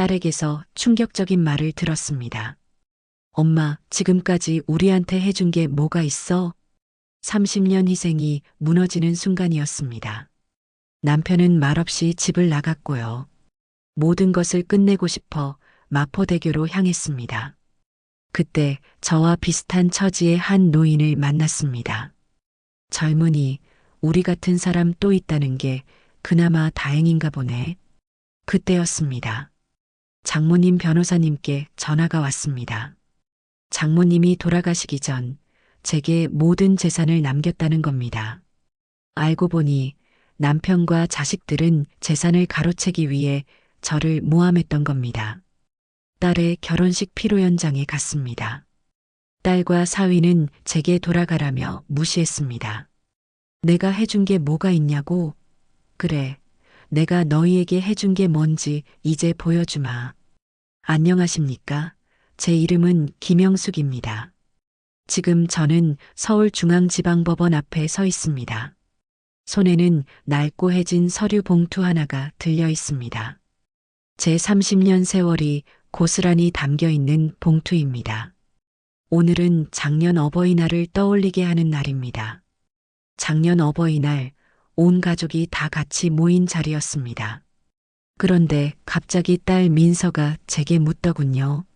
딸에게서 충격적인 말을 들었습니다. 엄마, 지금까지 우리한테 해준 게 뭐가 있어? 30년 희생이 무너지는 순간이었습니다. 남편은 말없이 집을 나갔고요. 모든 것을 끝내고 싶어 마포대교로 향했습니다. 그때 저와 비슷한 처지의 한 노인을 만났습니다. 젊은이, 우리 같은 사람 또 있다는 게 그나마 다행인가 보네. 그때였습니다. 장모님 변호사님께 전화가 왔습니다. 장모님이 돌아가시기 전 제게 모든 재산을 남겼다는 겁니다. 알고 보니 남편과 자식들은 재산을 가로채기 위해 저를 모함했던 겁니다. 딸의 결혼식 피로 연장에 갔습니다. 딸과 사위는 제게 돌아가라며 무시했습니다. 내가 해준 게 뭐가 있냐고? 그래, 내가 너희에게 해준 게 뭔지 이제 보여주마. 안녕하십니까? 제 이름은 김영숙입니다. 지금 저는 서울중앙지방법원 앞에 서 있습니다. 손에는 낡고 해진 서류 봉투 하나가 들려 있습니다. 제 30년 세월이 고스란히 담겨 있는 봉투입니다. 오늘은 작년 어버이날을 떠올리게 하는 날입니다. 작년 어버이날 온 가족이 다 같이 모인 자리였습니다. 그런데 갑자기 딸 민서가 제게 묻더군요.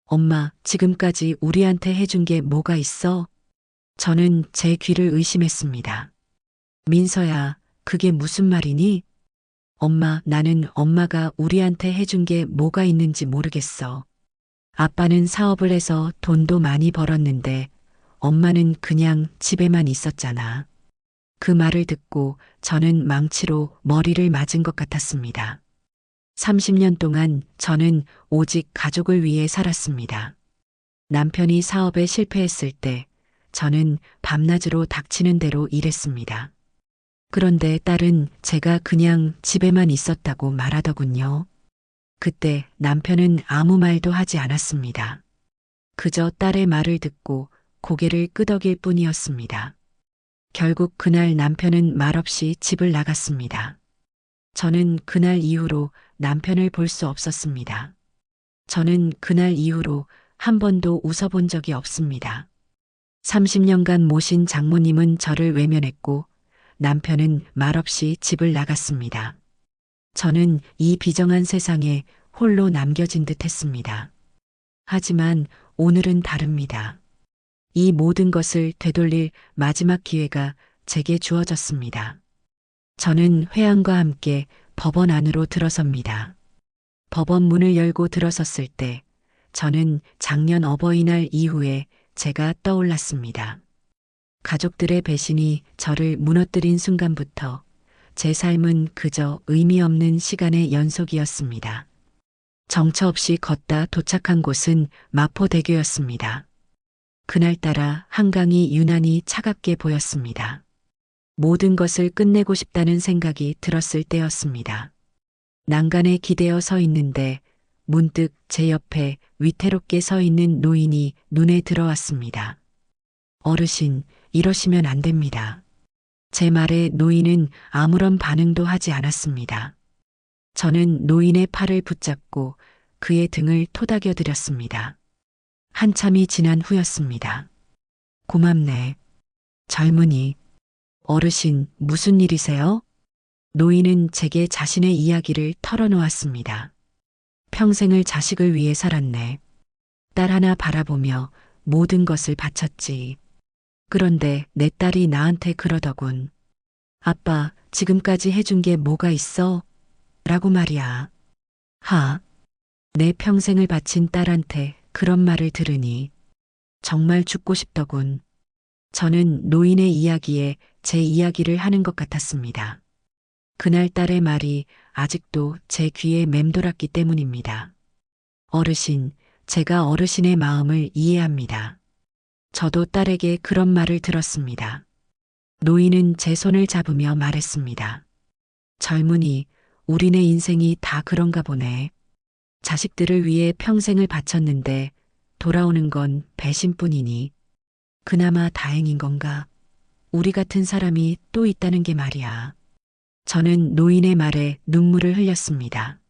엄마, 지금까지 우리한테 해준 게 뭐가 있어? 저는 제 귀를 의심했습니다. 민서야, 그게 무슨 말이니? 엄마, 나는 엄마가 우리한테 해준 게 뭐가 있는지 모르겠어. 아빠는 사업을 해서 돈도 많이 벌었는데 엄마는 그냥 집에만 있었잖아. 그 말을 듣고 저는 망치로 머리를 맞은 것 같았습니다. 30년 동안 저는 오직 가족을 위해 살았습니다. 남편이 사업에 실패했을 때 저는 밤낮으로 닥치는 대로 일했습니다. 그런데 딸은 제가 그냥 집에만 있었다고 말하더군요. 그때 남편은 아무 말도 하지 않았습니다. 그저 딸의 말을 듣고 고개를 끄덕일 뿐이었습니다. 결국 그날 남편은 말없이 집을 나갔습니다. 저는 그날 이후로 남편을 볼 수 없었습니다. 저는 그날 이후로 한 번도 웃어본 적이 없습니다. 30년간 모신 장모님은 저를 외면했고 남편은 말없이 집을 나갔습니다. 저는 이 비정한 세상에 홀로 남겨진 듯 했습니다. 하지만 오늘은 다릅니다. 이 모든 것을 되돌릴 마지막 기회가 제게 주어졌습니다. 저는 회안과 함께 법원 안으로 들어섭니다. 법원 문을 열고 들어섰을 때 저는 작년 어버이날 이후에 제가 떠올랐습니다. 가족들의 배신이 저를 무너뜨린 순간부터 제 삶은 그저 의미 없는 시간의 연속이었습니다. 정처 없이 걷다 도착한 곳은 마포대교였습니다. 그날따라 한강이 유난히 차갑게 보였습니다. 모든 것을 끝내고 싶다는 생각이 들었을 때였습니다. 난간에 기대어 서 있는데 문득 제 옆에 위태롭게 서 있는 노인이 눈에 들어왔습니다. 어르신, 이러시면 안 됩니다. 제 말에 노인은 아무런 반응도 하지 않았습니다. 저는 노인의 팔을 붙잡고 그의 등을 토닥여 드렸습니다. 한참이 지난 후였습니다. 고맙네. 젊은이. 어르신, 무슨 일이세요? 노인은 제게 자신의 이야기를 털어놓았습니다. 평생을 자식을 위해 살았네. 딸 하나 바라보며 모든 것을 바쳤지. 그런데 내 딸이 나한테 그러더군. 아빠, 지금까지 해준 게 뭐가 있어? 라고 말이야. 내 평생을 바친 딸한테 그런 말을 들으니 정말 죽고 싶더군. 저는 노인의 이야기에 제 이야기를 하는 것 같았습니다. 그날 딸의 말이 아직도 제 귀에 맴돌았기 때문입니다. 어르신, 제가 어르신의 마음을 이해합니다. 저도 딸에게 그런 말을 들었습니다. 노인은 제 손을 잡으며 말했습니다. 젊은이, 우리네 인생이 다 그런가 보네. 자식들을 위해 평생을 바쳤는데 돌아오는 건 배신뿐이니 그나마 다행인 건가? 우리 같은 사람이 또 있다는 게 말이야. 저는 노인의 말에 눈물을 흘렸습니다.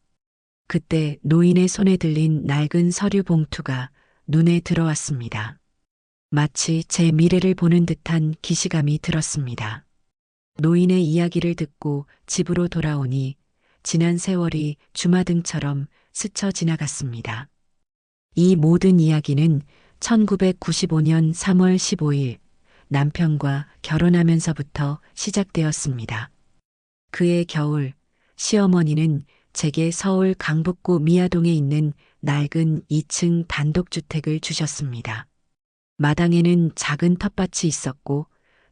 그때 노인의 손에 들린 낡은 서류 봉투가 눈에 들어왔습니다. 마치 제 미래를 보는 듯한 기시감이 들었습니다. 노인의 이야기를 듣고 집으로 돌아오니 지난 세월이 주마등처럼 스쳐 지나갔습니다. 이 모든 이야기는 1995년 3월 15일 남편과 결혼하면서부터 시작되었습니다. 그해 겨울 시어머니는 제게 서울 강북구 미아동에 있는 낡은 2층 단독주택을 주셨습니다. 마당에는 작은 텃밭이 있었고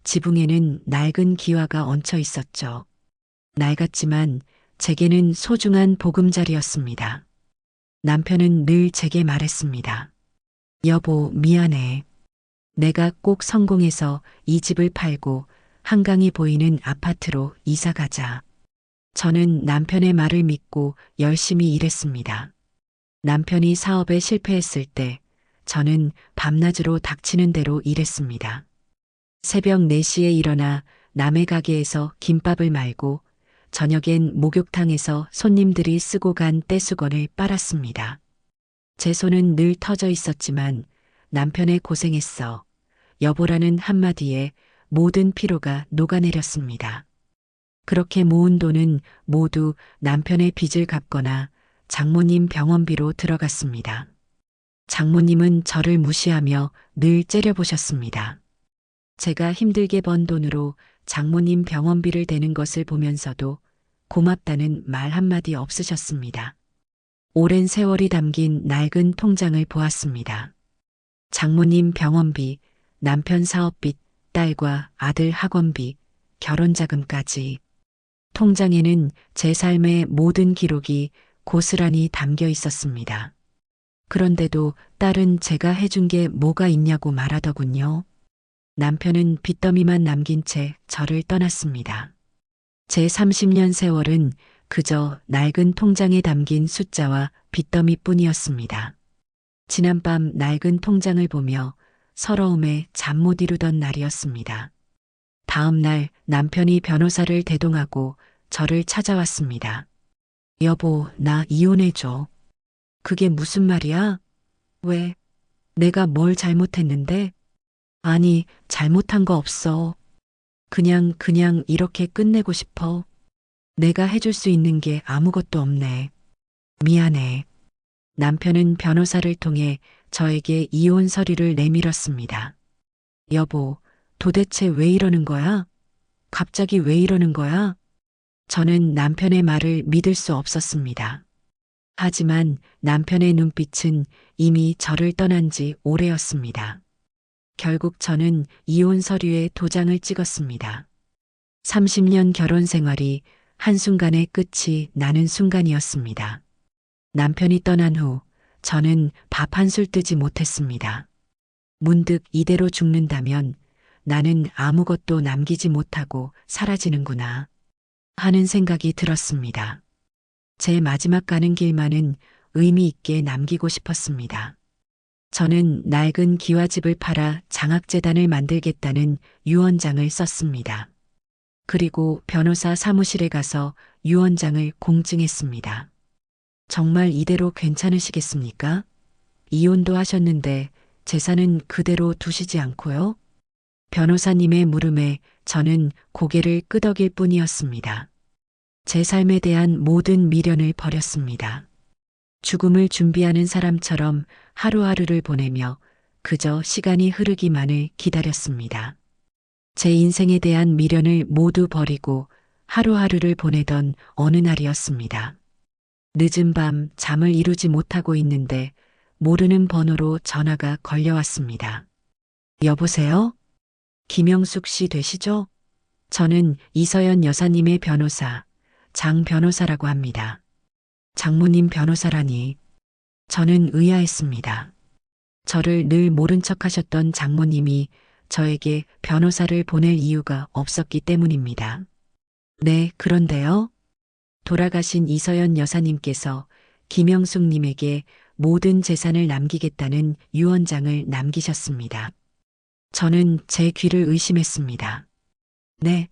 지붕에는 낡은 기와가 얹혀 있었죠. 낡았지만 제게는 소중한 보금자리였습니다. 남편은 늘 제게 말했습니다. 여보, 미안해. 내가 꼭 성공해서 이 집을 팔고 한강이 보이는 아파트로 이사 가자. 저는 남편의 말을 믿고 열심히 일했습니다. 남편이 사업에 실패했을 때 저는 밤낮으로 닥치는 대로 일했습니다. 새벽 4시에 일어나 남의 가게에서 김밥을 말고 저녁엔 목욕탕에서 손님들이 쓰고 간 떼수건을 빨았습니다. 제 손은 늘 터져 있었지만 남편의 고생했어. 여보라는 한마디에 모든 피로가 녹아내렸습니다. 그렇게 모은 돈은 모두 남편의 빚을 갚거나 장모님 병원비로 들어갔습니다. 장모님은 저를 무시하며 늘 째려보셨습니다. 제가 힘들게 번 돈으로 장모님 병원비를 대는 것을 보면서도 고맙다는 말 한마디 없으셨습니다. 오랜 세월이 담긴 낡은 통장을 보았습니다. 장모님 병원비, 남편 사업빚, 딸과 아들 학원비, 결혼자금까지. 통장에는 제 삶의 모든 기록이 고스란히 담겨 있었습니다. 그런데도 딸은 제가 해준 게 뭐가 있냐고 말하더군요. 남편은 빚더미만 남긴 채 저를 떠났습니다. 제 30년 세월은 그저 낡은 통장에 담긴 숫자와 빚더미뿐이었습니다. 지난밤 낡은 통장을 보며 서러움에 잠 못 이루던 날이었습니다. 다음 날 남편이 변호사를 대동하고 저를 찾아왔습니다. 여보, 나 이혼해줘. 그게 무슨 말이야? 왜? 내가 뭘 잘못했는데? 아니, 잘못한 거 없어. 그냥 이렇게 끝내고 싶어. 내가 해줄 수 있는 게 아무것도 없네. 미안해. 남편은 변호사를 통해 저에게 이혼 서류를 내밀었습니다. 여보, 도대체 왜 이러는 거야? 갑자기 왜 이러는 거야? 저는 남편의 말을 믿을 수 없었습니다. 하지만 남편의 눈빛은 이미 저를 떠난 지 오래였습니다. 결국 저는 이혼 서류에 도장을 찍었습니다. 30년 결혼 생활이 한순간에 끝이 나는 순간이었습니다. 남편이 떠난 후 저는 밥 한술 뜨지 못했습니다. 문득 이대로 죽는다면 나는 아무것도 남기지 못하고 사라지는구나 하는 생각이 들었습니다. 제 마지막 가는 길만은 의미 있게 남기고 싶었습니다. 저는 낡은 기와집을 팔아 장학재단을 만들겠다는 유언장을 썼습니다. 그리고 변호사 사무실에 가서 유언장을 공증했습니다. 정말 이대로 괜찮으시겠습니까? 이혼도 하셨는데 재산은 그대로 두시지 않고요? 변호사님의 물음에 저는 고개를 끄덕일 뿐이었습니다. 제 삶에 대한 모든 미련을 버렸습니다. 죽음을 준비하는 사람처럼 하루하루를 보내며 그저 시간이 흐르기만을 기다렸습니다. 제 인생에 대한 미련을 모두 버리고 하루하루를 보내던 어느 날이었습니다. 늦은 밤 잠을 이루지 못하고 있는데 모르는 번호로 전화가 걸려왔습니다. 여보세요? 김영숙 씨 되시죠? 저는 이서연 여사님의 변호사, 장 변호사라고 합니다. 장모님 변호사라니. 저는 의아했습니다. 저를 늘 모른 척 하셨던 장모님이 저에게 변호사를 보낼 이유가 없었기 때문입니다. 네, 그런데요. 돌아가신 이서연 여사님께서 김영숙님에게 모든 재산을 남기겠다는 유언장을 남기셨습니다. 저는 제 귀를 의심했습니다. 네,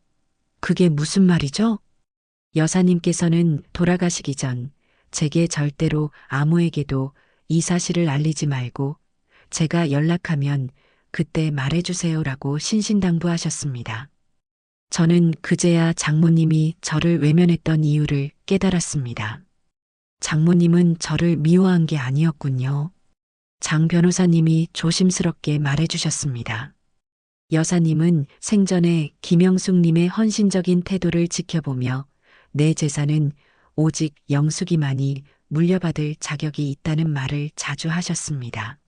그게 무슨 말이죠? 여사님께서는 돌아가시기 전 제게 절대로 아무에게도 이 사실을 알리지 말고 제가 연락하면 그때 말해주세요라고 신신당부하셨습니다. 저는 그제야 장모님이 저를 외면했던 이유를 깨달았습니다. 장모님은 저를 미워한 게 아니었군요. 장 변호사님이 조심스럽게 말해주셨습니다. 여사님은 생전에 김영숙님의 헌신적인 태도를 지켜보며 내 재산은 오직 영숙이만이 물려받을 자격이 있다는 말을 자주 하셨습니다.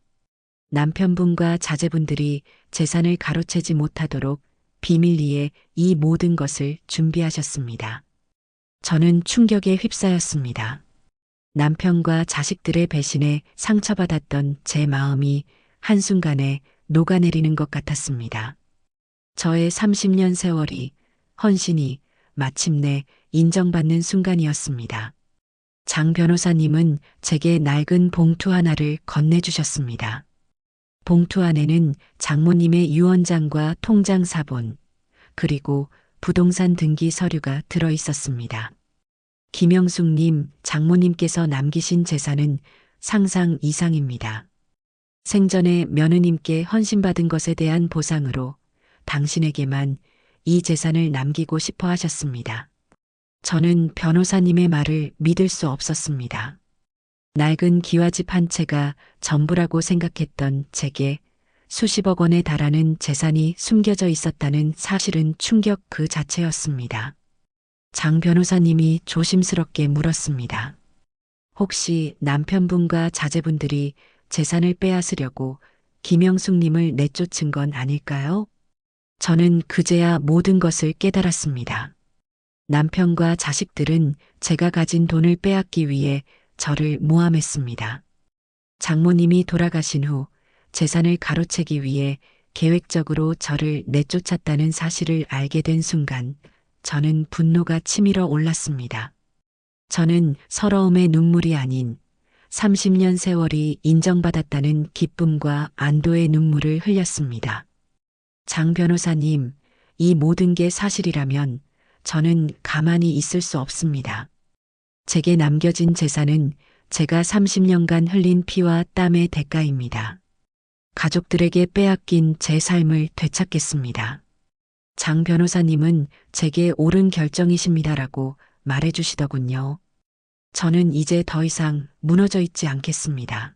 남편분과 자제분들이 재산을 가로채지 못하도록 비밀리에 이 모든 것을 준비하셨습니다. 저는 충격에 휩싸였습니다. 남편과 자식들의 배신에 상처받았던 제 마음이 한순간에 녹아내리는 것 같았습니다. 저의 30년 세월이, 헌신이 마침내 인정받는 순간이었습니다. 장 변호사님은 제게 낡은 봉투 하나를 건네주셨습니다. 봉투 안에는 장모님의 유언장과 통장 사본, 그리고 부동산 등기 서류가 들어 있었습니다. 김영숙님, 장모님께서 남기신 재산은 상상 이상입니다. 생전에 며느님께 헌신받은 것에 대한 보상으로 당신에게만 이 재산을 남기고 싶어 하셨습니다. 저는 변호사님의 말을 믿을 수 없었습니다. 낡은 기와집 한 채가 전부라고 생각했던 제게 수십억 원에 달하는 재산이 숨겨져 있었다는 사실은 충격 그 자체였습니다. 장 변호사님이 조심스럽게 물었습니다. 혹시 남편분과 자제분들이 재산을 빼앗으려고 김영숙님을 내쫓은 건 아닐까요? 저는 그제야 모든 것을 깨달았습니다. 남편과 자식들은 제가 가진 돈을 빼앗기 위해 저를 모함했습니다. 장모님이 돌아가신 후 재산을 가로채기 위해 계획적으로 저를 내쫓았다는 사실을 알게 된 순간 저는 분노가 치밀어 올랐습니다. 저는 서러움의 눈물이 아닌 30년 세월이 인정받았다는 기쁨과 안도의 눈물을 흘렸습니다. 장 변호사님, 이 모든 게 사실이라면 저는 가만히 있을 수 없습니다. 제게 남겨진 재산은 제가 30년간 흘린 피와 땀의 대가입니다. 가족들에게 빼앗긴 제 삶을 되찾겠습니다. 장 변호사님은 제게 옳은 결정이십니다라고 말해주시더군요. 저는 이제 더 이상 무너져 있지 않겠습니다.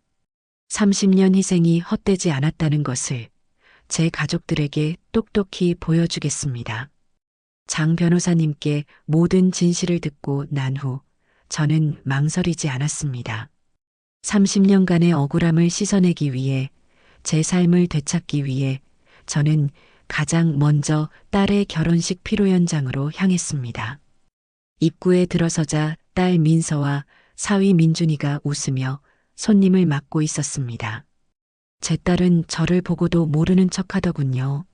30년 희생이 헛되지 않았다는 것을 제 가족들에게 똑똑히 보여주겠습니다. 장 변호사님께 모든 진실을 듣고 난 후 저는 망설이지 않았습니다. 30년간의 억울함을 씻어내기 위해 제 삶을 되찾기 위해 저는 가장 먼저 딸의 결혼식 피로 현장으로 향했습니다. 입구에 들어서자 딸 민서와 사위 민준이가 웃으며 손님을 맞고 있었습니다. 제 딸은 저를 보고도 모르는 척하더군요.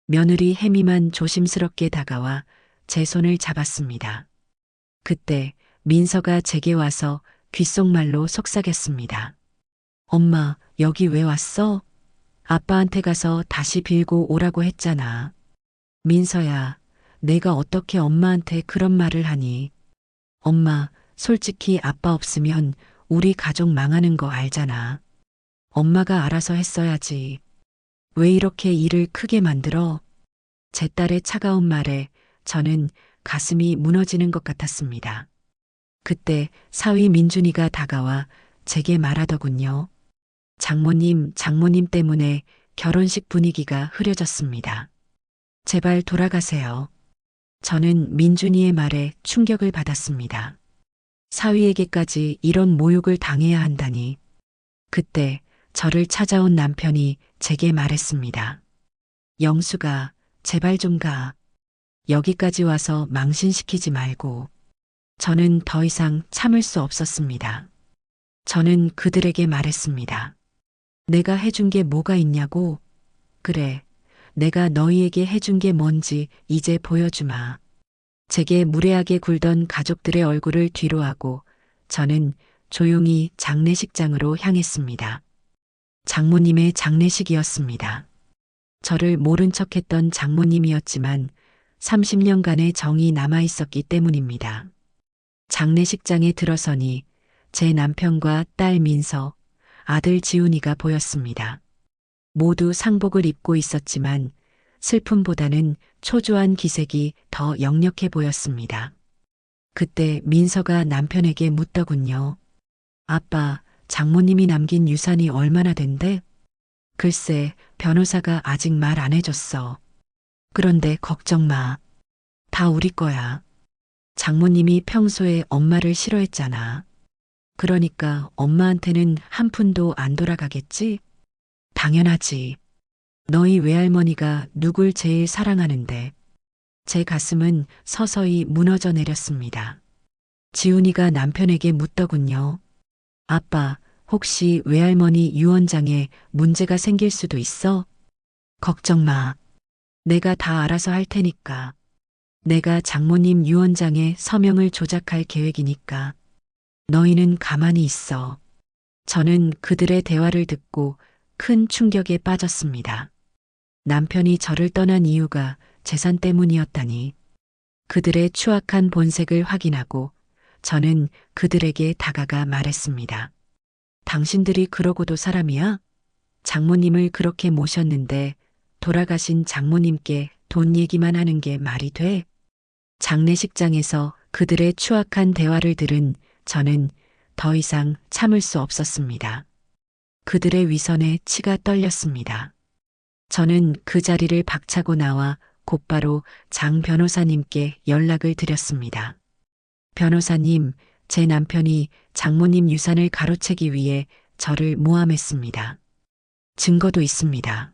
며느리 혜미만 조심스럽게 다가와 제 손을 잡았습니다. 그때 민서가 제게 와서 귓속말로 속삭였습니다. 엄마, 여기 왜 왔어? 아빠한테 가서 다시 빌고 오라고 했잖아. 민서야, 내가 어떻게 엄마한테 그런 말을 하니? 엄마, 솔직히 아빠 없으면 우리 가족 망하는 거 알잖아. 엄마가 알아서 했어야지. 왜 이렇게 일을 크게 만들어? 제 딸의 차가운 말에 저는 가슴이 무너지는 것 같았습니다. 그때 사위 민준이가 다가와 제게 말하더군요. 장모님 때문에 결혼식 분위기가 흐려졌습니다. 제발 돌아가세요. 저는 민준이의 말에 충격을 받았습니다. 사위에게까지 이런 모욕을 당해야 한다니. 그때 저를 찾아온 남편이 제게 말했습니다. 영수가 제발 좀 가. 여기까지 와서 망신시키지 말고. 저는 더 이상 참을 수 없었습니다. 저는 그들에게 말했습니다. 내가 해준 게 뭐가 있냐고? 그래, 내가 너희에게 해준 게 뭔지 이제 보여주마. 제게 무례하게 굴던 가족들의 얼굴을 뒤로하고 저는 조용히 장례식장으로 향했습니다. 장모님의 장례식이었습니다. 저를 모른 척했던 장모님이었지만 30년간의 정이 남아있었기 때문입니다. 장례식장에 들어서니 제 남편과 딸 민서, 아들 지훈이가 보였습니다. 모두 상복을 입고 있었지만 슬픔보다는 초조한 기색이 더 역력해 보였습니다. 그때 민서가 남편에게 묻더군요. 아빠, 장모님이 남긴 유산이 얼마나 된대? 글쎄, 변호사가 아직 말 안 해줬어. 그런데 걱정 마. 다 우리 거야. 장모님이 평소에 엄마를 싫어했잖아. 그러니까 엄마한테는 한 푼도 안 돌아가겠지? 당연하지. 너희 외할머니가 누굴 제일 사랑하는데. 제 가슴은 서서히 무너져 내렸습니다. 지훈이가 남편에게 묻더군요. 아빠, 혹시 외할머니 유언장에 문제가 생길 수도 있어? 걱정 마. 내가 다 알아서 할 테니까. 내가 장모님 유언장에 서명을 조작할 계획이니까. 너희는 가만히 있어. 저는 그들의 대화를 듣고 큰 충격에 빠졌습니다. 남편이 저를 떠난 이유가 재산 때문이었다니. 그들의 추악한 본색을 확인하고 저는 그들에게 다가가 말했습니다. 당신들이 그러고도 사람이야? 장모님을 그렇게 모셨는데 돌아가신 장모님께 돈 얘기만 하는 게 말이 돼? 장례식장에서 그들의 추악한 대화를 들은 저는 더 이상 참을 수 없었습니다. 그들의 위선에 치가 떨렸습니다. 저는 그 자리를 박차고 나와 곧바로 장 변호사님께 연락을 드렸습니다. 변호사님, 제 남편이 장모님 유산을 가로채기 위해 저를 모함했습니다. 증거도 있습니다.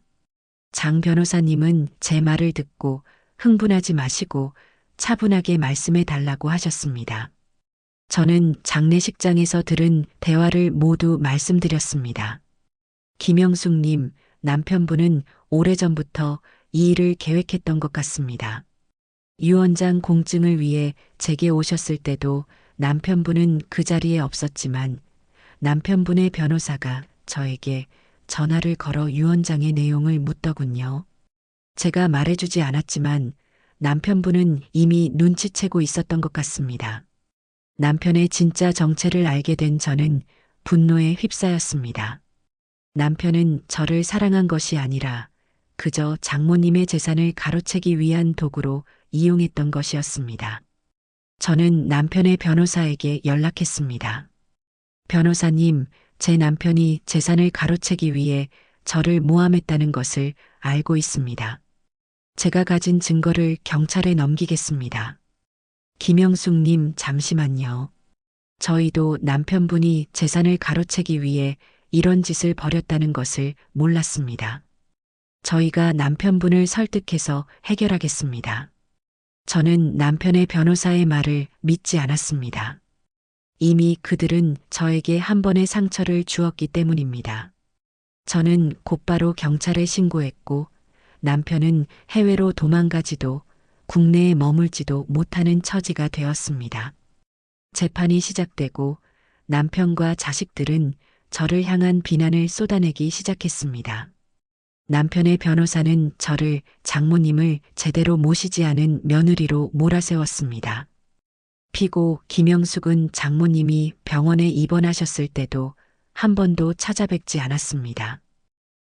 장 변호사님은 제 말을 듣고 흥분하지 마시고 차분하게 말씀해 달라고 하셨습니다. 저는 장례식장에서 들은 대화를 모두 말씀드렸습니다. 김영숙님, 남편분은 오래전부터 이 일을 계획했던 것 같습니다. 유언장 공증을 위해 제게 오셨을 때도 남편분은 그 자리에 없었지만 남편분의 변호사가 저에게 전화를 걸어 유언장의 내용을 묻더군요. 제가 말해주지 않았지만 남편분은 이미 눈치채고 있었던 것 같습니다. 남편의 진짜 정체를 알게 된 저는 분노에 휩싸였습니다. 남편은 저를 사랑한 것이 아니라 그저 장모님의 재산을 가로채기 위한 도구로 이용했던 것이었습니다. 저는 남편의 변호사에게 연락했습니다. 변호사님, 제 남편이 재산을 가로채기 위해 저를 모함했다는 것을 알고 있습니다. 제가 가진 증거를 경찰에 넘기겠습니다. 김영숙님, 잠시만요. 저희도 남편분이 재산을 가로채기 위해 이런 짓을 벌였다는 것을 몰랐습니다. 저희가 남편분을 설득해서 해결하겠습니다. 저는 남편의 변호사의 말을 믿지 않았습니다. 이미 그들은 저에게 한 번의 상처를 주었기 때문입니다. 저는 곧바로 경찰에 신고했고 남편은 해외로 도망가지도 국내에 머물지도 못하는 처지가 되었습니다. 재판이 시작되고 남편과 자식들은 저를 향한 비난을 쏟아내기 시작했습니다. 남편의 변호사는 저를 장모님을 제대로 모시지 않은 며느리로 몰아세웠습니다. 피고 김영숙은 장모님이 병원에 입원하셨을 때도 한 번도 찾아뵙지 않았습니다.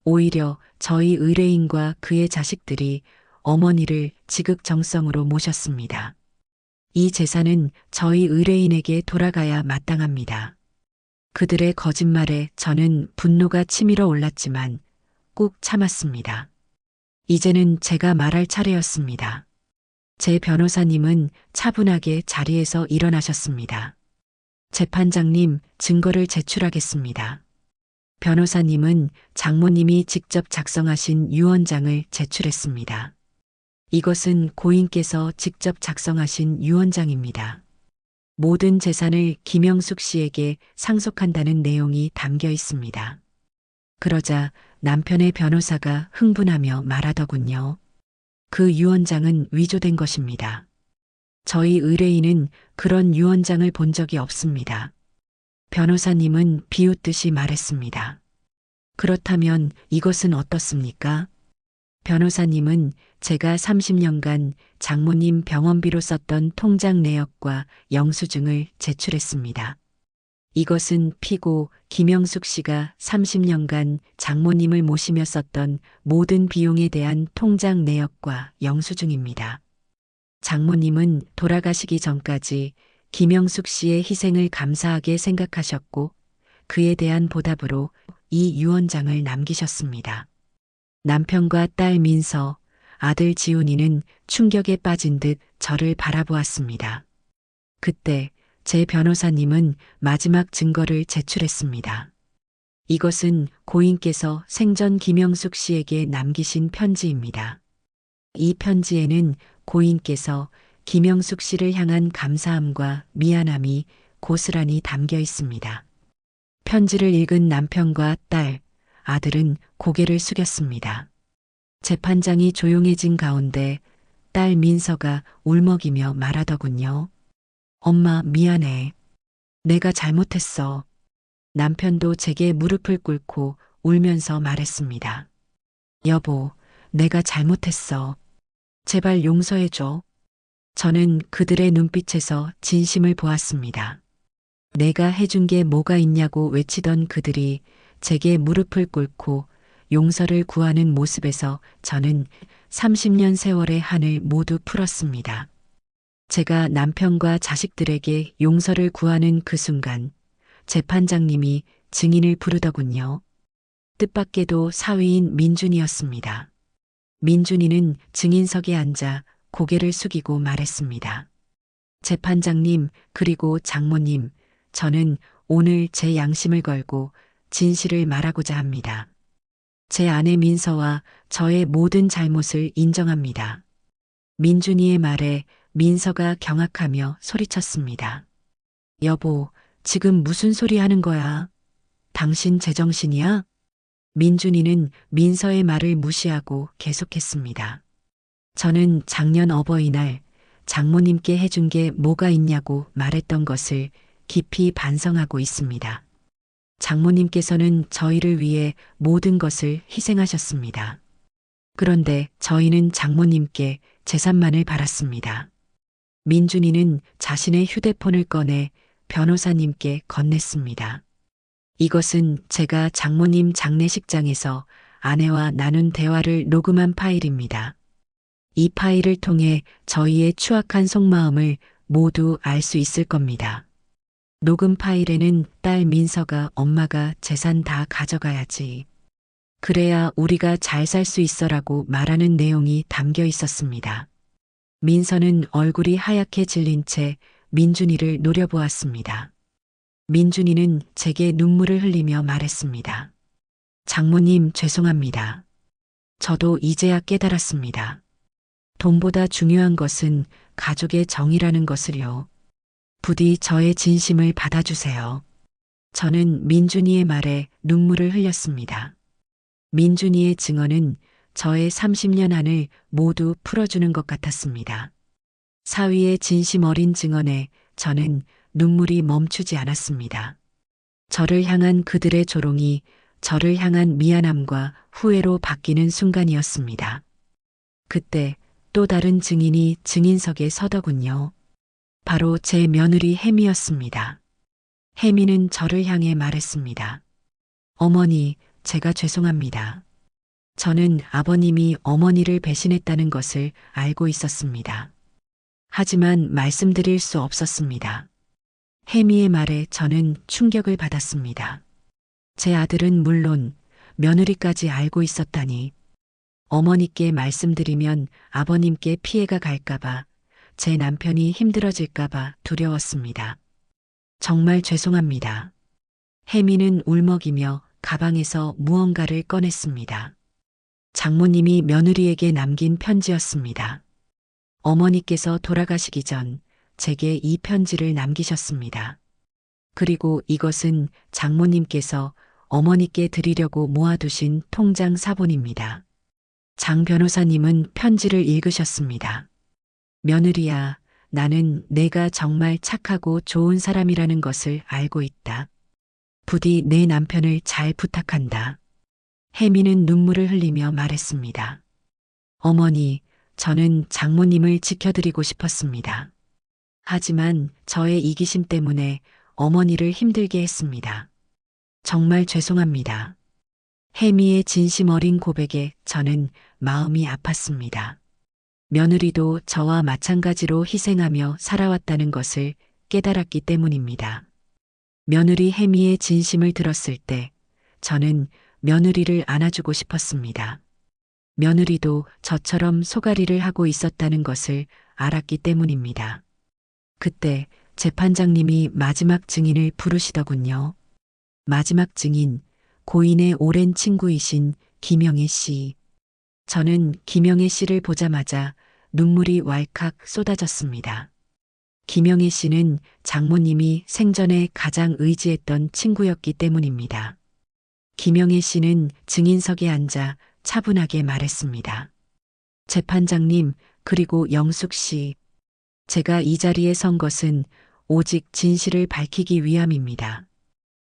오히려 저희 의뢰인과 그의 자식들이 어머니를 지극정성으로 모셨습니다. 이 재산은 저희 의뢰인에게 돌아가야 마땅합니다. 그들의 거짓말에 저는 분노가 치밀어 올랐지만 꾹 참았습니다. 이제는 제가 말할 차례였습니다. 제 변호사님은 차분하게 자리에서 일어나셨습니다. 재판장님, 증거를 제출하겠습니다. 변호사님은 장모님이 직접 작성하신 유언장을 제출했습니다. 이것은 고인께서 직접 작성하신 유언장입니다. 모든 재산을 김영숙 씨에게 상속한다는 내용이 담겨 있습니다. 그러자 남편의 변호사가 흥분하며 말하더군요. 그 유언장은 위조된 것입니다. 저희 의뢰인은 그런 유언장을 본 적이 없습니다. 변호사님은 비웃듯이 말했습니다. 그렇다면 이것은 어떻습니까? 변호사님은 제가 30년간 장모님 병원비로 썼던 통장 내역과 영수증을 제출했습니다. 이것은 피고 김영숙 씨가 30년간 장모님을 모시며 썼던 모든 비용에 대한 통장 내역과 영수증입니다. 장모님은 돌아가시기 전까지 김영숙 씨의 희생을 감사하게 생각하셨고 그에 대한 보답으로 이 유언장을 남기셨습니다. 남편과 딸 민서, 아들 지훈이는 충격에 빠진 듯 저를 바라보았습니다. 그때 제 변호사님은 마지막 증거를 제출했습니다. 이것은 고인께서 생전 김영숙 씨에게 남기신 편지입니다. 이 편지에는 고인께서 김영숙 씨를 향한 감사함과 미안함이 고스란히 담겨 있습니다. 편지를 읽은 남편과 딸, 아들은 고개를 숙였습니다. 재판장이 조용해진 가운데 딸 민서가 울먹이며 말하더군요. 엄마, 미안해. 내가 잘못했어. 남편도 제게 무릎을 꿇고 울면서 말했습니다. 여보, 내가 잘못했어. 제발 용서해줘. 저는 그들의 눈빛에서 진심을 보았습니다. 내가 해준 게 뭐가 있냐고 외치던 그들이 제게 무릎을 꿇고 용서를 구하는 모습에서 저는 30년 세월의 한을 모두 풀었습니다. 제가 남편과 자식들에게 용서를 구하는 그 순간 재판장님이 증인을 부르더군요. 뜻밖에도 사위인 민준이었습니다. 민준이는 증인석에 앉아 고개를 숙이고 말했습니다. 재판장님, 그리고 장모님, 저는 오늘 제 양심을 걸고 진실을 말하고자 합니다. 제 아내 민서와 저의 모든 잘못을 인정합니다. 민준이의 말에 민서가 경악하며 소리쳤습니다. 여보, 지금 무슨 소리 하는 거야? 당신 제정신이야? 민준이는 민서의 말을 무시하고 계속했습니다. 저는 작년 어버이날 장모님께 해준 게 뭐가 있냐고 말했던 것을 깊이 반성하고 있습니다. 장모님께서는 저희를 위해 모든 것을 희생하셨습니다. 그런데 저희는 장모님께 재산만을 바랐습니다. 민준이는 자신의 휴대폰을 꺼내 변호사님께 건넸습니다. 이것은 제가 장모님 장례식장에서 아내와 나눈 대화를 녹음한 파일입니다. 이 파일을 통해 저희의 추악한 속마음을 모두 알 수 있을 겁니다. 녹음 파일에는 딸 민서가 엄마가 재산 다 가져가야지. 그래야 우리가 잘 살 수 있어라고 말하는 내용이 담겨 있었습니다. 민서는 얼굴이 하얗게 질린 채 민준이를 노려보았습니다. 민준이는 제게 눈물을 흘리며 말했습니다. 장모님, 죄송합니다. 저도 이제야 깨달았습니다. 돈보다 중요한 것은 가족의 정이라는 것을요. 부디 저의 진심을 받아주세요. 저는 민준이의 말에 눈물을 흘렸습니다. 민준이의 증언은 저의 30년 안을 모두 풀어주는 것 같았습니다. 사위의 진심 어린 증언에 저는 눈물이 멈추지 않았습니다. 저를 향한 그들의 조롱이 저를 향한 미안함과 후회로 바뀌는 순간이었습니다. 그때 또 다른 증인이 증인석에 서더군요. 바로 제 며느리 혜미였습니다. 혜미는 저를 향해 말했습니다. 어머니, 제가 죄송합니다. 저는 아버님이 어머니를 배신했다는 것을 알고 있었습니다. 하지만 말씀드릴 수 없었습니다. 혜미의 말에 저는 충격을 받았습니다. 제 아들은 물론 며느리까지 알고 있었다니. 어머니께 말씀드리면 아버님께 피해가 갈까봐, 제 남편이 힘들어질까봐 두려웠습니다. 정말 죄송합니다. 혜미는 울먹이며 가방에서 무언가를 꺼냈습니다. 장모님이 며느리에게 남긴 편지였습니다. 어머니께서 돌아가시기 전 제게 이 편지를 남기셨습니다. 그리고 이것은 장모님께서 어머니께 드리려고 모아두신 통장 사본입니다. 장 변호사님은 편지를 읽으셨습니다. 며느리야, 나는 내가 정말 착하고 좋은 사람이라는 것을 알고 있다. 부디 내 남편을 잘 부탁한다. 혜미는 눈물을 흘리며 말했습니다. 어머니, 저는 장모님을 지켜드리고 싶었습니다. 하지만 저의 이기심 때문에 어머니를 힘들게 했습니다. 정말 죄송합니다. 혜미의 진심 어린 고백에 저는 마음이 아팠습니다. 며느리도 저와 마찬가지로 희생하며 살아왔다는 것을 깨달았기 때문입니다. 며느리 혜미의 진심을 들었을 때 저는 며느리를 안아주고 싶었습니다. 며느리도 저처럼 소가리를 하고 있었다는 것을 알았기 때문입니다. 그때 재판장님이 마지막 증인을 부르시더군요. 마지막 증인, 고인의 오랜 친구이신 김영애 씨. 저는 김영애 씨를 보자마자 눈물이 왈칵 쏟아졌습니다. 김영애 씨는 장모님이 생전에 가장 의지했던 친구였기 때문입니다. 김영애 씨는 증인석에 앉아 차분하게 말했습니다. 재판장님, 그리고 영숙 씨. 제가 이 자리에 선 것은 오직 진실을 밝히기 위함입니다.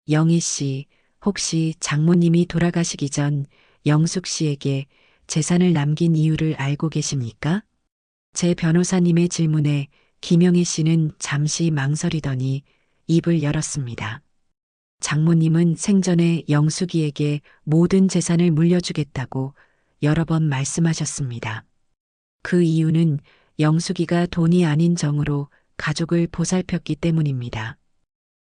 영희 씨, 혹시 장모님이 돌아가시기 전 영숙 씨에게 재산을 남긴 이유를 알고 계십니까? 제 변호사님의 질문에 김영희 씨는 잠시 망설이더니 입을 열었습니다. 장모님은 생전에 영숙이에게 모든 재산을 물려주겠다고 여러 번 말씀하셨습니다. 그 이유는 영숙이가 돈이 아닌 정으로 가족을 보살폈기 때문입니다.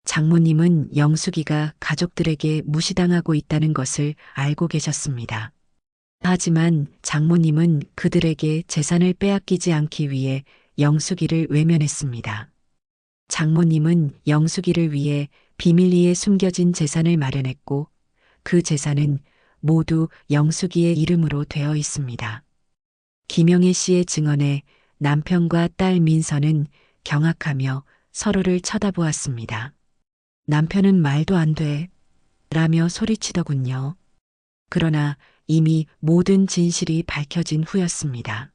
장모님은 영숙이가 가족들에게 무시당하고 있다는 것을 알고 계셨습니다. 하지만 장모님은 그들에게 재산을 빼앗기지 않기 위해 영숙이를 외면했습니다. 장모님은 영숙이를 위해 비밀리에 숨겨진 재산을 마련했고 그 재산은 모두 영숙이의 이름으로 되어 있습니다. 김영애 씨의 증언에 남편과 딸 민서는 경악하며 서로를 쳐다보았습니다. 남편은 말도 안 돼, 라며 소리치더군요. 그러나 이미 모든 진실이 밝혀진 후였습니다.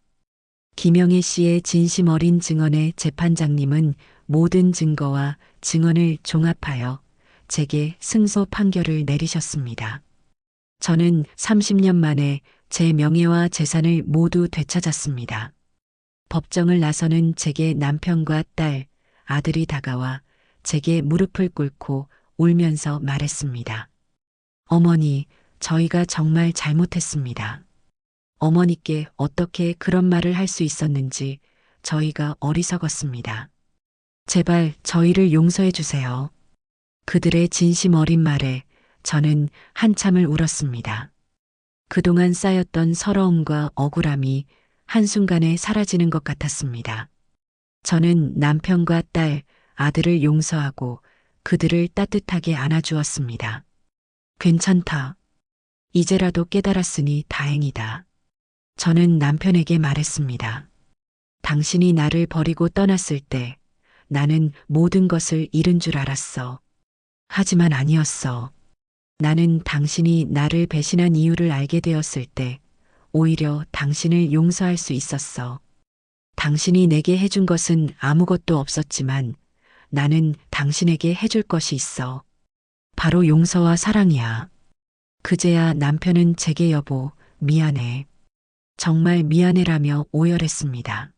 김영애 씨의 진심 어린 증언에 재판장님은 모든 증거와 증언을 종합하여 제게 승소 판결을 내리셨습니다. 저는 30년 만에 제 명예와 재산을 모두 되찾았습니다. 법정을 나서는 제게 남편과 딸, 아들이 다가와 제게 무릎을 꿇고 울면서 말했습니다. 어머니, 저희가 정말 잘못했습니다. 어머니께 어떻게 그런 말을 할 수 있었는지 저희가 어리석었습니다. 제발 저희를 용서해 주세요. 그들의 진심 어린 말에 저는 한참을 울었습니다. 그동안 쌓였던 서러움과 억울함이 한순간에 사라지는 것 같았습니다. 저는 남편과 딸, 아들을 용서하고 그들을 따뜻하게 안아주었습니다. 괜찮다. 이제라도 깨달았으니 다행이다. 저는 남편에게 말했습니다. 당신이 나를 버리고 떠났을 때 나는 모든 것을 잃은 줄 알았어. 하지만 아니었어. 나는 당신이 나를 배신한 이유를 알게 되었을 때 오히려 당신을 용서할 수 있었어. 당신이 내게 해준 것은 아무것도 없었지만 나는 당신에게 해줄 것이 있어. 바로 용서와 사랑이야. 그제야 남편은 제게 여보, 미안해. 정말 미안해라며 오열했습니다.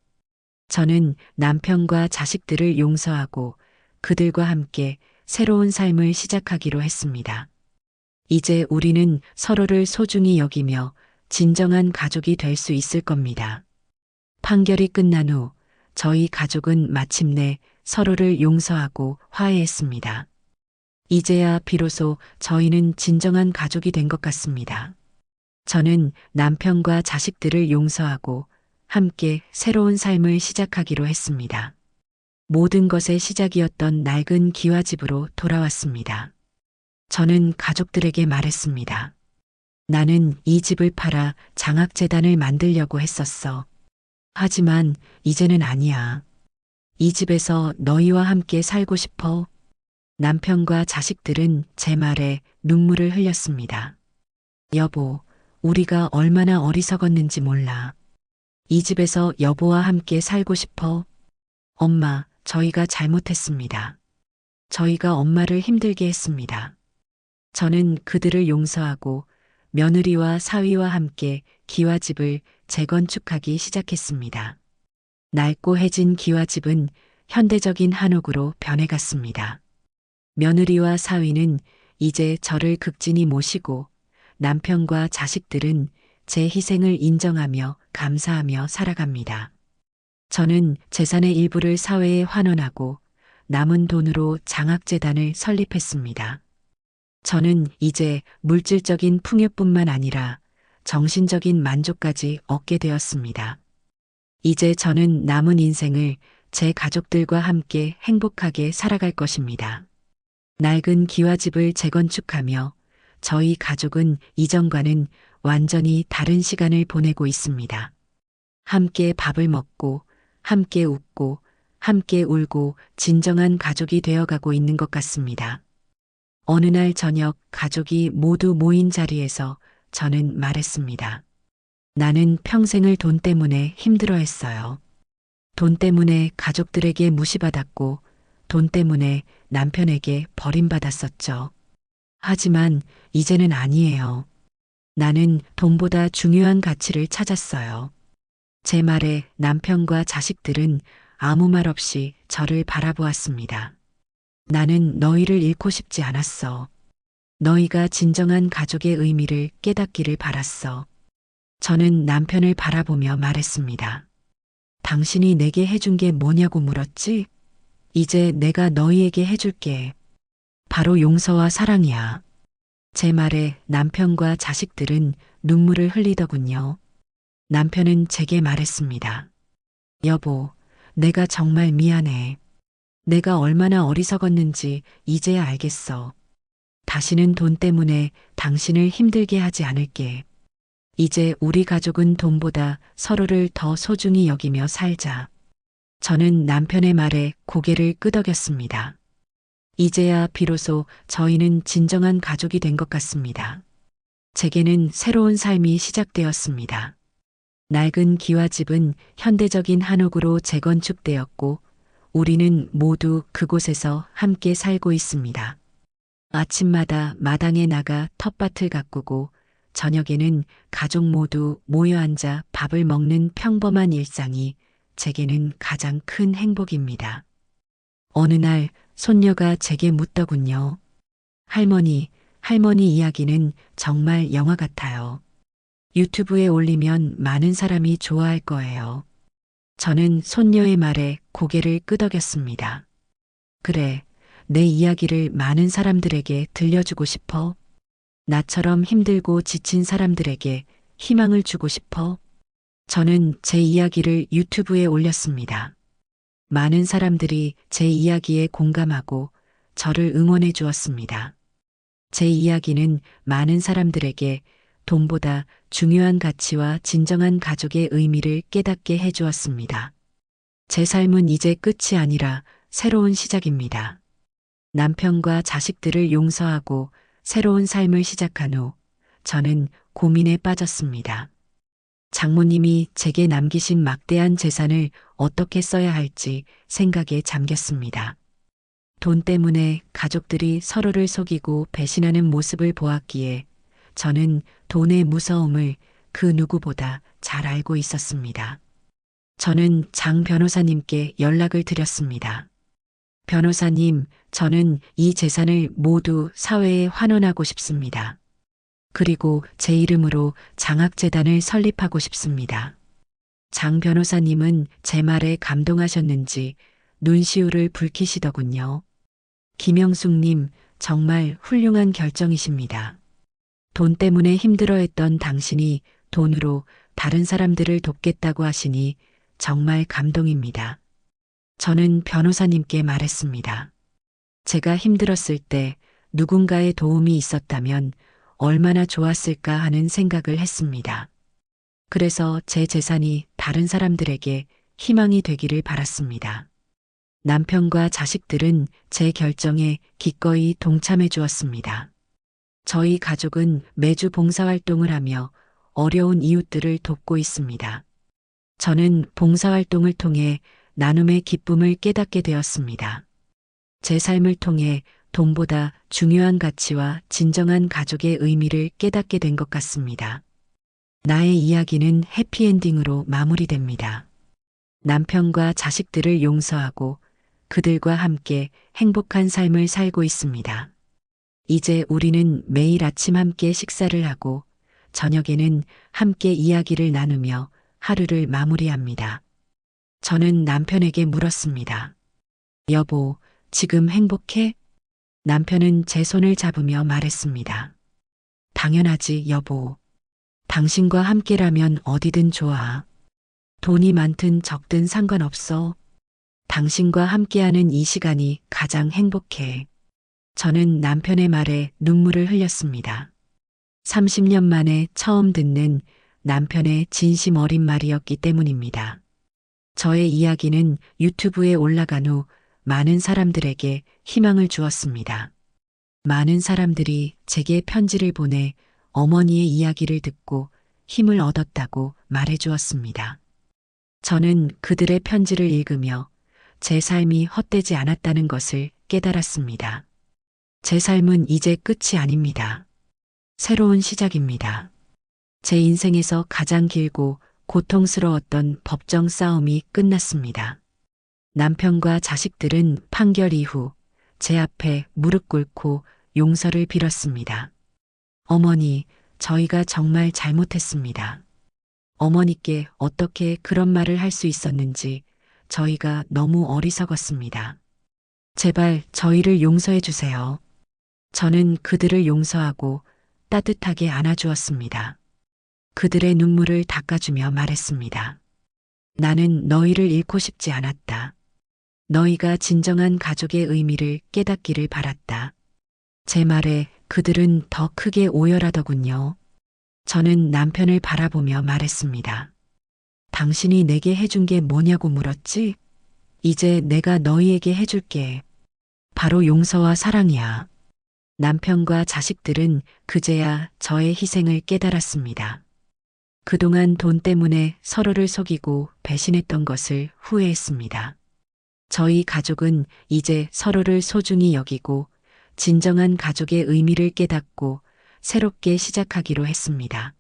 저는 남편과 자식들을 용서하고 그들과 함께 새로운 삶을 시작하기로 했습니다. 이제 우리는 서로를 소중히 여기며 진정한 가족이 될 수 있을 겁니다. 판결이 끝난 후 저희 가족은 마침내 서로를 용서하고 화해했습니다. 이제야 비로소 저희는 진정한 가족이 된 것 같습니다. 저는 남편과 자식들을 용서하고 함께 새로운 삶을 시작하기로 했습니다. 모든 것의 시작이었던 낡은 기와집으로 돌아왔습니다. 저는 가족들에게 말했습니다. 나는 이 집을 팔아 장학재단을 만들려고 했었어. 하지만 이제는 아니야. 이 집에서 너희와 함께 살고 싶어. 남편과 자식들은 제 말에 눈물을 흘렸습니다. 여보, 우리가 얼마나 어리석었는지 몰라. 이 집에서 여보와 함께 살고 싶어. 엄마, 저희가 잘못했습니다. 저희가 엄마를 힘들게 했습니다. 저는 그들을 용서하고 며느리와 사위와 함께 기와집을 재건축하기 시작했습니다. 낡고 해진 기와집은 현대적인 한옥으로 변해갔습니다. 며느리와 사위는 이제 저를 극진히 모시고 남편과 자식들은 제 희생을 인정하며 감사하며 살아갑니다. 저는 재산의 일부를 사회에 환원하고 남은 돈으로 장학재단을 설립했습니다. 저는 이제 물질적인 풍요뿐만 아니라 정신적인 만족까지 얻게 되었습니다. 이제 저는 남은 인생을 제 가족들과 함께 행복하게 살아갈 것입니다. 낡은 기와집을 재건축하며 저희 가족은 이전과는 완전히 다른 시간을 보내고 있습니다. 함께 밥을 먹고, 함께 웃고, 함께 울고 진정한 가족이 되어가고 있는 것 같습니다. 어느 날 저녁 가족이 모두 모인 자리에서 저는 말했습니다. 나는 평생을 돈 때문에 힘들어했어요. 돈 때문에 가족들에게 무시받았고, 돈 때문에 남편에게 버림받았었죠. 하지만 이제는 아니에요. 나는 돈보다 중요한 가치를 찾았어요. 제 말에 남편과 자식들은 아무 말 없이 저를 바라보았습니다. 나는 너희를 잃고 싶지 않았어. 너희가 진정한 가족의 의미를 깨닫기를 바랐어. 저는 남편을 바라보며 말했습니다. 당신이 내게 해준 게 뭐냐고 물었지? 이제 내가 너희에게 해줄게. 바로 용서와 사랑이야. 제 말에 남편과 자식들은 눈물을 흘리더군요. 남편은 제게 말했습니다. 여보, 내가 정말 미안해. 내가 얼마나 어리석었는지 이제야 알겠어. 다시는 돈 때문에 당신을 힘들게 하지 않을게. 이제 우리 가족은 돈보다 서로를 더 소중히 여기며 살자. 저는 남편의 말에 고개를 끄덕였습니다. 이제야 비로소 저희는 진정한 가족이 된 것 같습니다. 제게는 새로운 삶이 시작되었습니다. 낡은 기와집은 현대적인 한옥으로 재건축되었고, 우리는 모두 그곳에서 함께 살고 있습니다. 아침마다 마당에 나가 텃밭을 가꾸고, 저녁에는 가족 모두 모여 앉아 밥을 먹는 평범한 일상이 제게는 가장 큰 행복입니다. 어느 날 손녀가 제게 묻더군요. 할머니 이야기는 정말 영화 같아요. 유튜브에 올리면 많은 사람이 좋아할 거예요. 저는 손녀의 말에 고개를 끄덕였습니다. 그래, 내 이야기를 많은 사람들에게 들려주고 싶어. 나처럼 힘들고 지친 사람들에게 희망을 주고 싶어. 저는 제 이야기를 유튜브에 올렸습니다. 많은 사람들이 제 이야기에 공감하고 저를 응원해 주었습니다. 제 이야기는 많은 사람들에게 돈보다 중요한 가치와 진정한 가족의 의미를 깨닫게 해 주었습니다. 제 삶은 이제 끝이 아니라 새로운 시작입니다. 남편과 자식들을 용서하고 새로운 삶을 시작한 후 저는 고민에 빠졌습니다. 장모님이 제게 남기신 막대한 재산을 어떻게 써야 할지 생각에 잠겼습니다. 돈 때문에 가족들이 서로를 속이고 배신하는 모습을 보았기에 저는 돈의 무서움을 그 누구보다 잘 알고 있었습니다. 저는 장 변호사님께 연락을 드렸습니다. 변호사님, 저는 이 재산을 모두 사회에 환원하고 싶습니다. 그리고 제 이름으로 장학재단을 설립하고 싶습니다. 장 변호사님은 제 말에 감동하셨는지 눈시울을 붉히시더군요. 김영숙님, 정말 훌륭한 결정이십니다. 돈 때문에 힘들어했던 당신이 돈으로 다른 사람들을 돕겠다고 하시니 정말 감동입니다. 저는 변호사님께 말했습니다. 제가 힘들었을 때 누군가의 도움이 있었다면 얼마나 좋았을까 하는 생각을 했습니다. 그래서 제 재산이 다른 사람들에게 희망이 되기를 바랐습니다. 남편과 자식들은 제 결정에 기꺼이 동참해 주었습니다. 저희 가족은 매주 봉사활동을 하며 어려운 이웃들을 돕고 있습니다. 저는 봉사활동을 통해 나눔의 기쁨을 깨닫게 되었습니다. 제 삶을 통해 돈보다 중요한 가치와 진정한 가족의 의미를 깨닫게 된 것 같습니다. 나의 이야기는 해피엔딩으로 마무리됩니다. 남편과 자식들을 용서하고 그들과 함께 행복한 삶을 살고 있습니다. 이제 우리는 매일 아침 함께 식사를 하고 저녁에는 함께 이야기를 나누며 하루를 마무리합니다. 저는 남편에게 물었습니다. 여보, 지금 행복해? 남편은 제 손을 잡으며 말했습니다. 당연하지, 여보. 당신과 함께라면 어디든 좋아. 돈이 많든 적든 상관없어. 당신과 함께하는 이 시간이 가장 행복해. 저는 남편의 말에 눈물을 흘렸습니다. 30년 만에 처음 듣는 남편의 진심 어린 말이었기 때문입니다. 저의 이야기는 유튜브에 올라간 후 많은 사람들에게 희망을 주었습니다. 많은 사람들이 제게 편지를 보내 어머니의 이야기를 듣고 힘을 얻었다고 말해 주었습니다. 저는 그들의 편지를 읽으며 제 삶이 헛되지 않았다는 것을 깨달았습니다. 제 삶은 이제 끝이 아닙니다. 새로운 시작입니다. 제 인생에서 가장 길고 고통스러웠던 법정 싸움이 끝났습니다. 남편과 자식들은 판결 이후 제 앞에 무릎 꿇고 용서를 빌었습니다. 어머니, 저희가 정말 잘못했습니다. 어머니께 어떻게 그런 말을 할 수 있었는지 저희가 너무 어리석었습니다. 제발 저희를 용서해 주세요. 저는 그들을 용서하고 따뜻하게 안아주었습니다. 그들의 눈물을 닦아주며 말했습니다. 나는 너희를 잃고 싶지 않았다. 너희가 진정한 가족의 의미를 깨닫기를 바랐다. 제 말에 그들은 더 크게 오열하더군요. 저는 남편을 바라보며 말했습니다. 당신이 내게 해준 게 뭐냐고 물었지? 이제 내가 너희에게 해줄게. 바로 용서와 사랑이야. 남편과 자식들은 그제야 저의 희생을 깨달았습니다. 그동안 돈 때문에 서로를 속이고 배신했던 것을 후회했습니다. 저희 가족은 이제 서로를 소중히 여기고 진정한 가족의 의미를 깨닫고 새롭게 시작하기로 했습니다.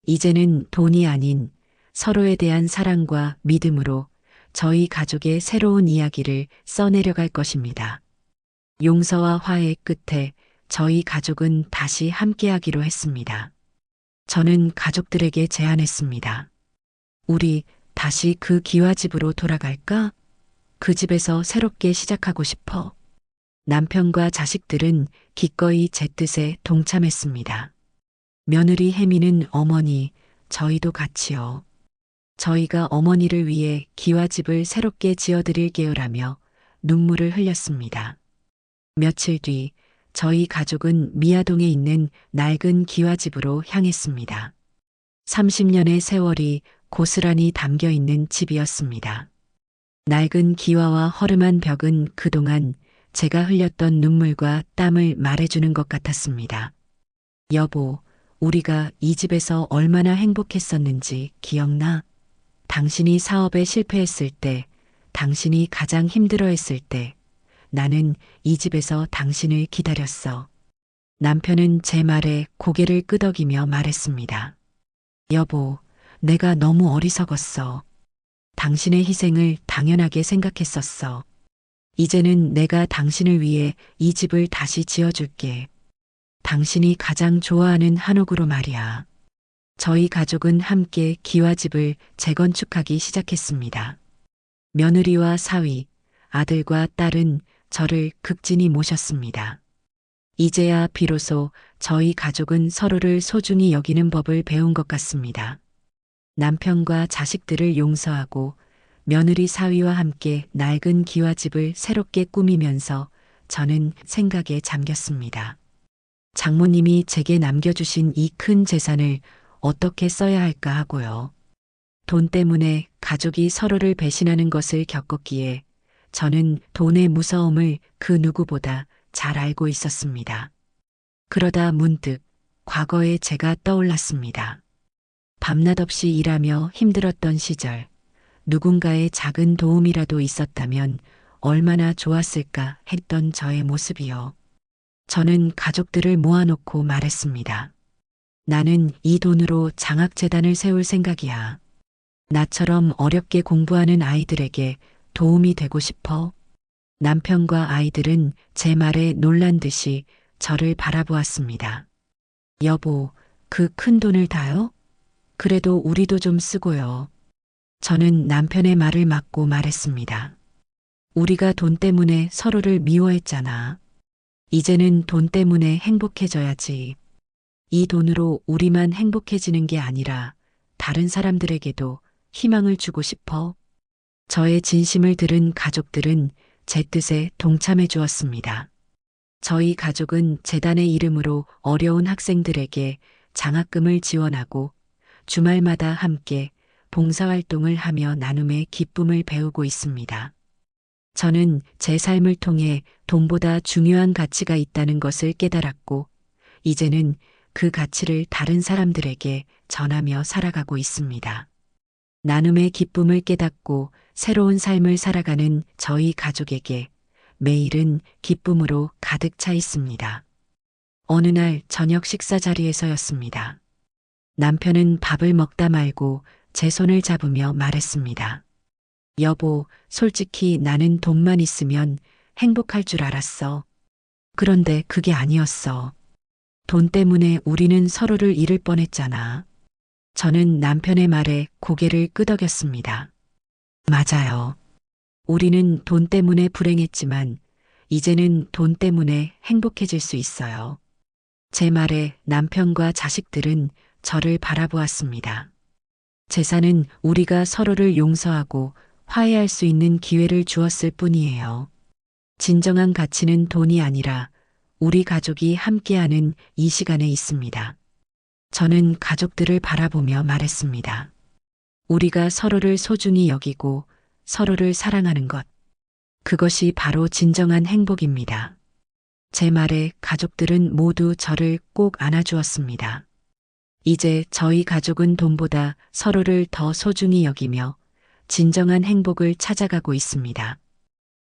이제는 돈이 아닌 서로에 대한 사랑과 믿음으로 저희 가족의 새로운 이야기를 써내려갈 것입니다. 용서와 화해의 끝에 저희 가족은 다시 함께하기로 했습니다. 저는 가족들에게 제안했습니다. 우리 다시 그 기와집으로 돌아갈까? 그 집에서 새롭게 시작하고 싶어. 남편과 자식들은 기꺼이 제 뜻에 동참했습니다. 며느리 혜미는 어머니, 저희도 같이요. 저희가 어머니를 위해 기와집을 새롭게 지어드릴게요라며 눈물을 흘렸습니다. 며칠 뒤 저희 가족은 미아동에 있는 낡은 기와집으로 향했습니다. 30년의 세월이 고스란히 담겨 있는 집이었습니다. 낡은 기와와 허름한 벽은 그동안 제가 흘렸던 눈물과 땀을 말해주는 것 같았습니다. 여보, 우리가 이 집에서 얼마나 행복했었는지 기억나? 당신이 사업에 실패했을 때, 당신이 가장 힘들어했을 때, 나는 이 집에서 당신을 기다렸어. 남편은 제 말에 고개를 끄덕이며 말했습니다. 여보, 내가 너무 어리석었어. 당신의 희생을 당연하게 생각했었어. 이제는 내가 당신을 위해 이 집을 다시 지어줄게. 당신이 가장 좋아하는 한옥으로 말이야. 저희 가족은 함께 기와집을 재건축하기 시작했습니다. 며느리와 사위, 아들과 딸은 저를 극진히 모셨습니다. 이제야 비로소 저희 가족은 서로를 소중히 여기는 법을 배운 것 같습니다. 남편과 자식들을 용서하고 며느리 사위와 함께 낡은 기와집을 새롭게 꾸미면서 저는 생각에 잠겼습니다. 장모님이 제게 남겨주신 이 큰 재산을 어떻게 써야 할까 하고요. 돈 때문에 가족이 서로를 배신하는 것을 겪었기에 저는 돈의 무서움을 그 누구보다 잘 알고 있었습니다. 그러다 문득 과거의 제가 떠올랐습니다. 밤낮 없이 일하며 힘들었던 시절, 누군가의 작은 도움이라도 있었다면 얼마나 좋았을까 했던 저의 모습이요. 저는 가족들을 모아놓고 말했습니다. 나는 이 돈으로 장학재단을 세울 생각이야. 나처럼 어렵게 공부하는 아이들에게 도움이 되고 싶어. 남편과 아이들은 제 말에 놀란 듯이 저를 바라보았습니다. 여보, 그 큰 돈을 다요? 그래도 우리도 좀 쓰고요. 저는 남편의 말을 막고 말했습니다. 우리가 돈 때문에 서로를 미워했잖아. 이제는 돈 때문에 행복해져야지. 이 돈으로 우리만 행복해지는 게 아니라 다른 사람들에게도 희망을 주고 싶어. 저의 진심을 들은 가족들은 제 뜻에 동참해 주었습니다. 저희 가족은 재단의 이름으로 어려운 학생들에게 장학금을 지원하고 주말마다 함께 봉사활동을 하며 나눔의 기쁨을 배우고 있습니다. 저는 제 삶을 통해 돈보다 중요한 가치가 있다는 것을 깨달았고, 이제는 그 가치를 다른 사람들에게 전하며 살아가고 있습니다. 나눔의 기쁨을 깨닫고 새로운 삶을 살아가는 저희 가족에게 매일은 기쁨으로 가득 차 있습니다. 어느 날 저녁 식사 자리에서였습니다. 남편은 밥을 먹다 말고 제 손을 잡으며 말했습니다. 여보, 솔직히 나는 돈만 있으면 행복할 줄 알았어. 그런데 그게 아니었어. 돈 때문에 우리는 서로를 잃을 뻔했잖아. 저는 남편의 말에 고개를 끄덕였습니다. 맞아요. 우리는 돈 때문에 불행했지만 이제는 돈 때문에 행복해질 수 있어요. 제 말에 남편과 자식들은 저를 바라보았습니다. 제사는 우리가 서로를 용서하고 화해할 수 있는 기회를 주었을 뿐이에요. 진정한 가치는 돈이 아니라 우리 가족이 함께하는 이 시간에 있습니다. 저는 가족들을 바라보며 말했습니다. 우리가 서로를 소중히 여기고 서로를 사랑하는 것. 그것이 바로 진정한 행복입니다. 제 말에 가족들은 모두 저를 꼭 안아주었습니다. 이제 저희 가족은 돈보다 서로를 더 소중히 여기며 진정한 행복을 찾아가고 있습니다.